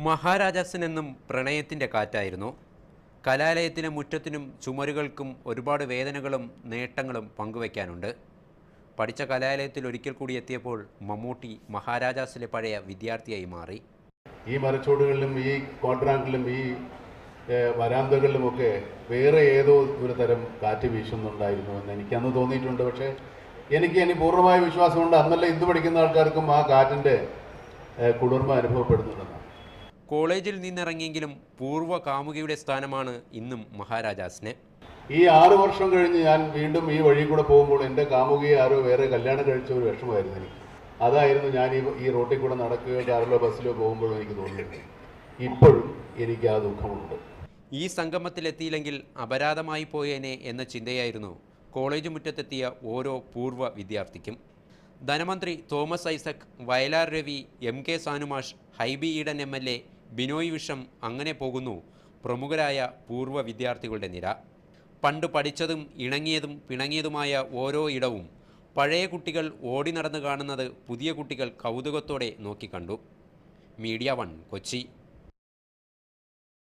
മഹാരാജാസിനെന്നും പ്രണയത്തിൻ്റെ കാറ്റായിരുന്നു. കലാലയത്തിലെ മുറ്റത്തിനും ചുമരുകൾക്കും ഒരുപാട് വേദനകളും നേട്ടങ്ങളും പങ്കുവയ്ക്കാനുണ്ട്. പഠിച്ച കലാലയത്തിൽ ഒരിക്കൽ കൂടി എത്തിയപ്പോൾ മമ്മൂട്ടി മഹാരാജാസിലെ പഴയ വിദ്യാർത്ഥിയായി മാറി. ഈ മരച്ചോടുകളിലും ഈ ക്വാഡ്രാങ്കിലും ഈ വരാന്തകളിലുമൊക്കെ വേറെ ഏതോ ഒരു തരം കാറ്റ് വീശുന്നുണ്ടായിരുന്നു എന്ന് എനിക്കന്ന് തോന്നിയിട്ടുണ്ട്. പക്ഷേ എനിക്ക് പൂർണ്ണമായ വിശ്വാസമുണ്ട് അന്നല്ല ഇന്ന് പഠിക്കുന്ന ആൾക്കാർക്കും ആ കാറ്റിൻ്റെ കുളിർമ അനുഭവപ്പെടുന്നുണ്ടെന്ന്. കോളേജിൽ നിന്നിറങ്ങിയെങ്കിലും പൂർവ്വ കാമുകിയുടെ സ്ഥാനമാണ് ഇന്നും മഹാരാജാസിന്. ഈ 6 വർഷം കഴിഞ്ഞ് ഞാൻ വീണ്ടും ഈ വഴി കൂടെ പോകുമ്പോൾ എൻ്റെ കാമുകിയെ ആരോ വേറെ കല്യാണം കഴിച്ച ഒരു വിഷമമായിരുന്നു എനിക്ക്. അതായിരുന്നു ഞാൻ ഈ റോട്ടിൽ കൂടെ നടക്കുകയോ കാറിലോ ബസ്സിലോ പോകുമ്പോഴും എനിക്ക് തോന്നിയത്. ഇപ്പോഴും എനിക്ക് ആ ദുഃഖമുണ്ട്. ഈ സംഗമത്തിലെത്തിയില്ലെങ്കിൽ അപരാധമായി പോയേനെ എന്ന ചിന്തയായിരുന്നു കോളേജ് മുറ്റത്തെത്തിയ ഓരോ പൂർവ്വ വിദ്യാർത്ഥിക്കും. ധനമന്ത്രി തോമസ് ഐസക്, വയലാർ രവി, MK സാനുമാഷ്, ഹൈബി ഈഡൻ MLA, ബിനോയ് വിഷം, അങ്ങനെ പോകുന്നു പ്രമുഖരായ പൂർവ്വ വിദ്യാർത്ഥികളുടെ നിര. പണ്ട് പഠിച്ചതും ഇണങ്ങിയതും പിണങ്ങിയതുമായ ഓരോ ഇടവും പഴയ കുട്ടികൾ ഓടി നടന്ന് കാണുന്നത് പുതിയ കുട്ടികൾ കൗതുകത്തോടെ നോക്കിക്കണ്ടു. മീഡിയ 1 കൊച്ചി.